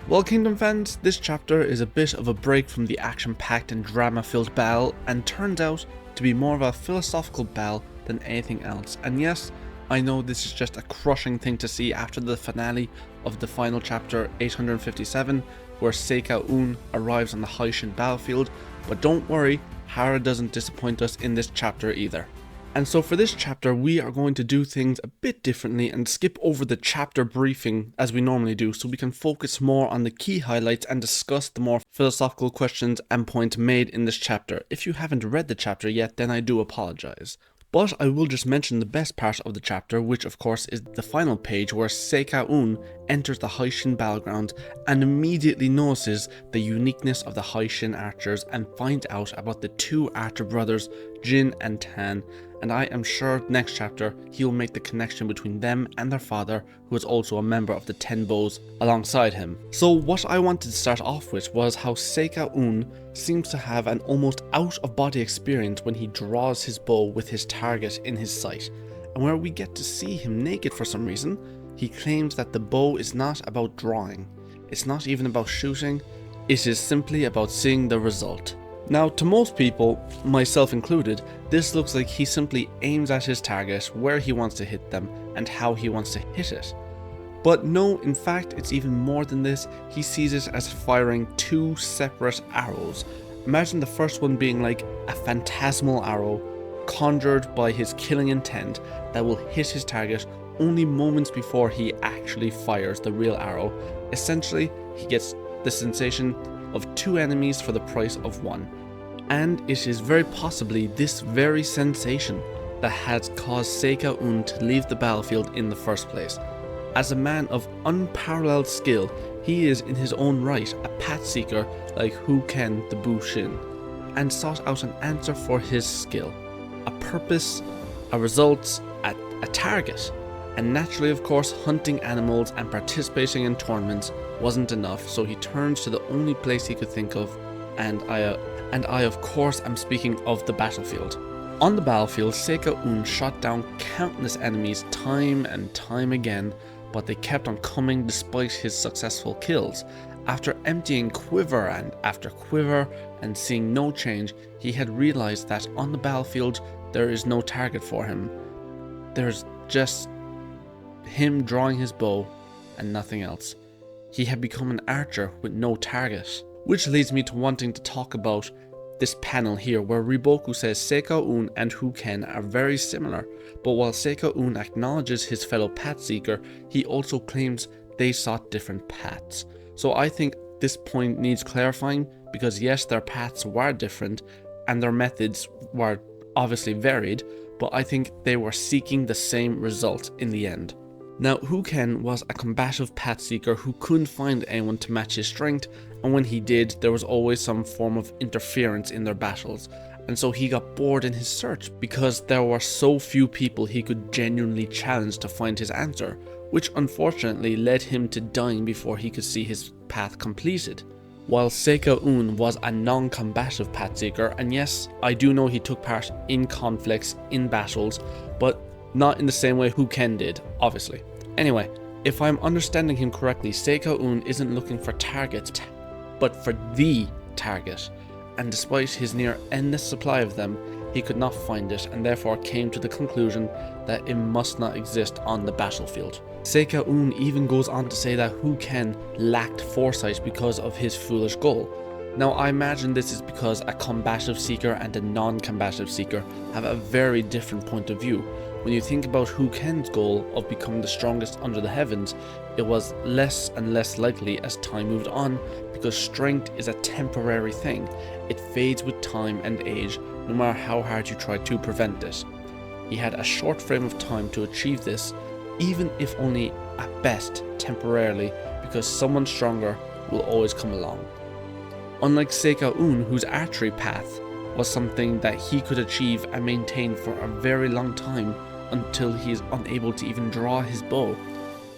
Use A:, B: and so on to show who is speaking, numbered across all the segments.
A: Well, Kingdom fans, this chapter is a bit of a break from the action-packed and drama-filled battle and turns out to be more of a philosophical battle than anything else. And yes, I know this is just a crushing thing to see after the finale of the final chapter 857, where Seika'un arrives on the Haishin battlefield, but don't worry, Hara doesn't disappoint us in this chapter either. And so for this chapter, we are going to do things a bit differently and skip over the chapter briefing as we normally do, so we can focus more on the key highlights and discuss the more philosophical questions and points made in this chapter. If you haven't read the chapter yet, then I do apologize. But I will just mention the best part of the chapter, which of course is the final page where Seika'un enters the Haishin battleground and immediately notices the uniqueness of the Haishin archers and finds out about the two archer brothers, Jin and Tan, and I am sure next chapter he will make the connection between them and their father, who is also a member of the Ten Bows alongside him. So what I wanted to start off with was how Seika'un seems to have an almost out-of-body experience when he draws his bow with his target in his sight, and where we get to see him naked for some reason. He claims that the bow is not about drawing, it's not even about shooting, it is simply about seeing the result. Now, to most people, myself included, this looks like he simply aims at his target, where he wants to hit them, and how he wants to hit it. But no, in fact, it's even more than this. He sees it as firing two separate arrows. Imagine the first one being like a phantasmal arrow, conjured by his killing intent, that will hit his target only moments before he actually fires the real arrow. Essentially, he gets the sensation of two enemies for the price of one. And it is very possibly this very sensation that has caused Seika'un to leave the battlefield in the first place. As a man of unparalleled skill, he is in his own right a path seeker like Huken the Bushin, and sought out an answer for his skill, a purpose, a result, a target. And naturally, of course, hunting animals and participating in tournaments wasn't enough, so he turns to the only place he could think of, and I of course am speaking of the battlefield. On the battlefield, Seika'un shot down countless enemies time and time again, but they kept on coming despite his successful kills. After emptying quiver and after quiver and seeing no change, he had realized that on the battlefield there is no target for him. There's just him drawing his bow and nothing else. He had become an archer with no target. Which leads me to wanting to talk about this panel here where Riboku says Seika'un and Huken are very similar, but while Seika'un acknowledges his fellow path seeker, he also claims they sought different paths. So I think this point needs clarifying, because yes, their paths were different and their methods were obviously varied, but I think they were seeking the same result in the end. Now, Huken was a combative path seeker who couldn't find anyone to match his strength, and when he did, there was always some form of interference in their battles, and so he got bored in his search because there were so few people he could genuinely challenge to find his answer, which unfortunately led him to dying before he could see his path completed. While Seika'un was a non-combative path seeker, and yes, I do know he took part in conflicts, in battles, but not in the same way Huken did, obviously. Anyway, if I'm understanding him correctly, Seika'un isn't looking for targets, but for the target, and despite his near endless supply of them, he could not find it and therefore came to the conclusion that it must not exist on the battlefield. Seika'un even goes on to say that Huken lacked foresight because of his foolish goal. Now, I imagine this is because a combative seeker and a non-combative seeker have a very different point of view. When you think about Huken's goal of becoming the strongest under the heavens, it was less and less likely as time moved on, because strength is a temporary thing. It fades with time and age, no matter how hard you try to prevent it. He had a short frame of time to achieve this, even if only at best temporarily, because someone stronger will always come along. Unlike Seika'un, whose archery path was something that he could achieve and maintain for a very long time until he is unable to even draw his bow.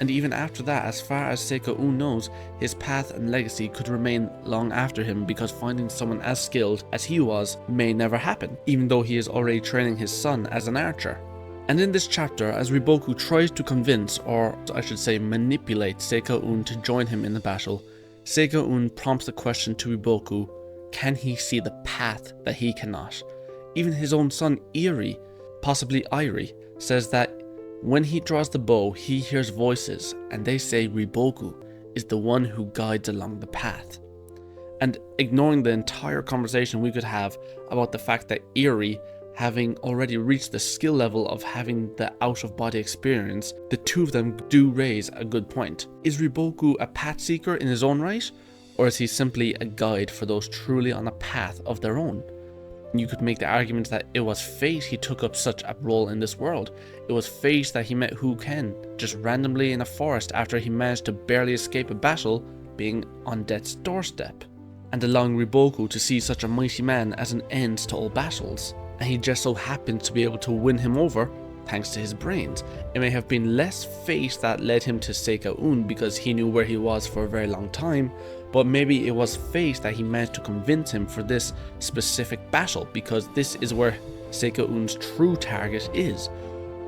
A: And even after that, as far as Seika'un knows, his path and legacy could remain long after him, because finding someone as skilled as he was may never happen, even though he is already training his son as an archer. And in this chapter, as Riboku tries to convince, or I should say manipulate, Seika'un to join him in the battle, Seika'un prompts the question to Riboku, can he see the path that he cannot? Even his own son Iri, possibly Irie, says that when he draws the bow, he hears voices, and they say Riboku is the one who guides along the path. And ignoring the entire conversation we could have about the fact that Iri, having already reached the skill level of having the out-of-body experience, the two of them do raise a good point. Is Riboku a path seeker in his own right, or is he simply a guide for those truly on a path of their own? You could make the argument that it was fate he took up such a role in this world. It was fate that he met Ken just randomly in a forest after he managed to barely escape a battle, being on death's doorstep, and allowing Riboku to see such a mighty man as an end to all battles. And he just so happened to be able to win him over thanks to his brains. It may have been less fate that led him to Seika'un because he knew where he was for a very long time, but maybe it was fate that he managed to convince him for this specific battle, because this is where Seika'un's true target is.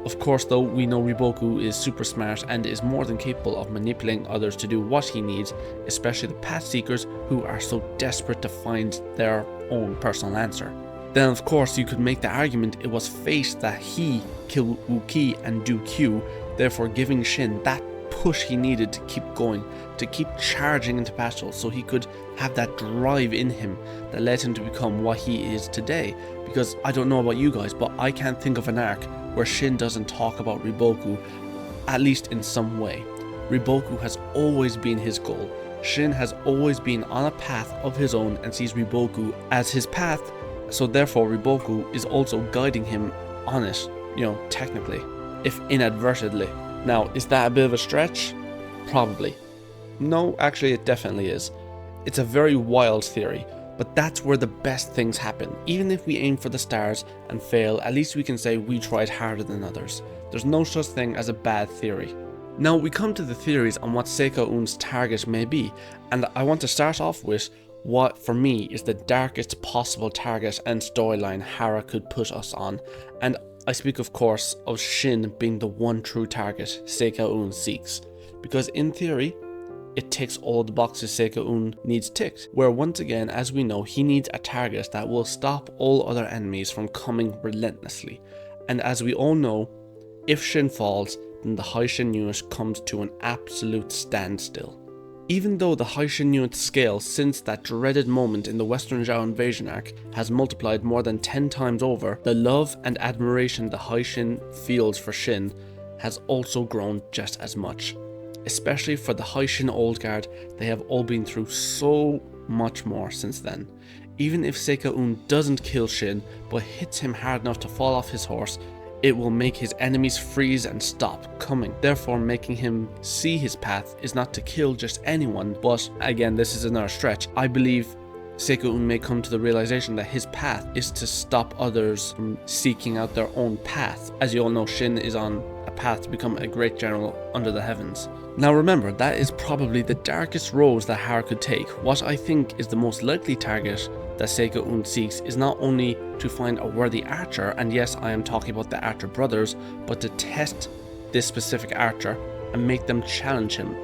A: Of course though, we know Riboku is super smart and is more than capable of manipulating others to do what he needs, especially the path seekers who are so desperate to find their own personal answer. Then of course you could make the argument it was fate that he killed Uki and do Q, therefore giving Shin that push he needed to keep going, to keep charging into battle, so he could have that drive in him that led him to become what he is today. Because I don't know about you guys, but I can't think of an arc where Shin doesn't talk about Riboku, at least in some way. Riboku has always been his goal. Shin has always been on a path of his own and sees Riboku as his path, so therefore Riboku is also guiding him on it, technically, if inadvertently. Now, is that a bit of a stretch? Probably. No, actually it definitely is. It's a very wild theory, but that's where the best things happen. Even if we aim for the stars and fail, at least we can say we tried harder than others. There's no such thing as a bad theory. Now we come to the theories on what Seika'un's target may be, and I want to start off with what for me is the darkest possible target and storyline Hara could put us on, and I speak of course of Shin being the one true target Seika'un seeks, because in theory it ticks all the boxes Seika'un needs ticked, where once again, as we know, he needs a target that will stop all other enemies from coming relentlessly. And as we all know, if Shin falls, then the Haishin unit comes to an absolute standstill. Even though the Haishin unit scale since that dreaded moment in the Western Zhao invasion arc has multiplied more than 10 times over, the love and admiration the Haishin feels for Shin has also grown just as much. Especially for the Haishin Old Guard, they have all been through so much more since then. Even if Seika'un doesn't kill Shin, but hits him hard enough to fall off his horse, it will make his enemies freeze and stop coming, therefore making him see his path is not to kill just anyone, but again, this is another stretch. I believe Seika'un may come to the realization that his path is to stop others from seeking out their own path. As you all know, Shin is on a path to become a great general under the heavens. Now remember, that is probably the darkest road that Hara could take. What I think is the most likely target that Seika'un seeks is not only to find a worthy archer, and yes, I am talking about the Archer brothers, but to test this specific archer and make them challenge him.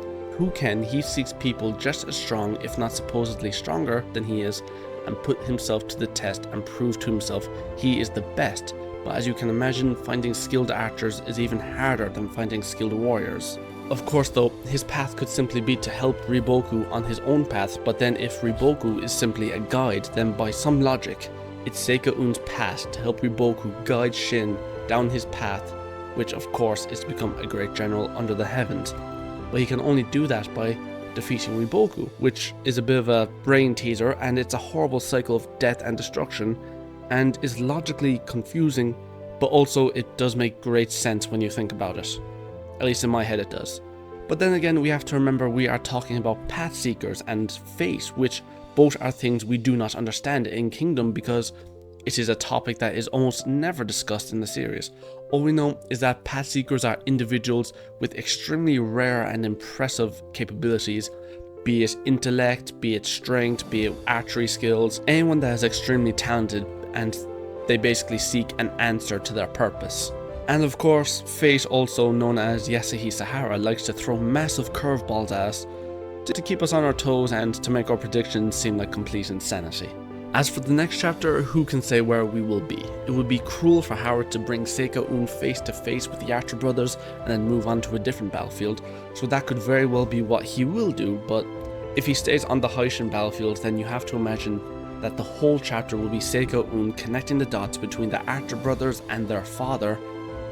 A: He seeks people just as strong, if not supposedly stronger than he is, and put himself to the test and prove to himself he is the best. But as you can imagine, finding skilled archers is even harder than finding skilled warriors. Of course though, his path could simply be to help Riboku on his own path, but then if Riboku is simply a guide, then by some logic, it's Seika'un's path to help Riboku guide Shin down his path, which of course is to become a great general under the heavens. But he can only do that by defeating Riboku, which is a bit of a brain teaser, and it's a horrible cycle of death and destruction, and is logically confusing, but also it does make great sense when you think about it. At least in my head it does. But then again, we have to remember we are talking about path seekers and fate, which both are things we do not understand in Kingdom because it is a topic that is almost never discussed in the series. All we know is that path seekers are individuals with extremely rare and impressive capabilities, be it intellect, be it strength, be it archery skills, anyone that is extremely talented, and they basically seek an answer to their purpose. And of course, Fate, also known as Yasuhi Sahara, likes to throw massive curveballs at us to keep us on our toes and to make our predictions seem like complete insanity. As for the next chapter, who can say where we will be? It would be cruel for Howard to bring Seika'un face to face with the Archer brothers and then move on to a different battlefield, so that could very well be what he will do, but if he stays on the Haishin battlefield, then you have to imagine that the whole chapter will be Seika'un connecting the dots between the Archer brothers and their father,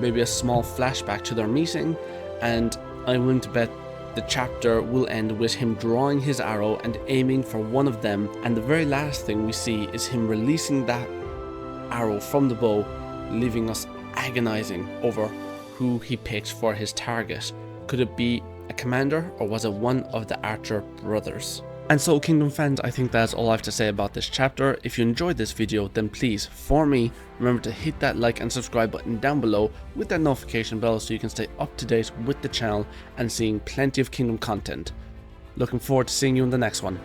A: maybe a small flashback to their meeting, and I'm willing to bet the chapter will end with him drawing his arrow and aiming for one of them, and the very last thing we see is him releasing that arrow from the bow, leaving us agonizing over who he picked for his target. Could it be a commander, or was it one of the Archer brothers? And so, Kingdom fans, I think that's all I have to say about this chapter. If you enjoyed this video, then please, for me, remember to hit that like and subscribe button down below with that notification bell so you can stay up to date with the channel and seeing plenty of Kingdom content. Looking forward to seeing you in the next one.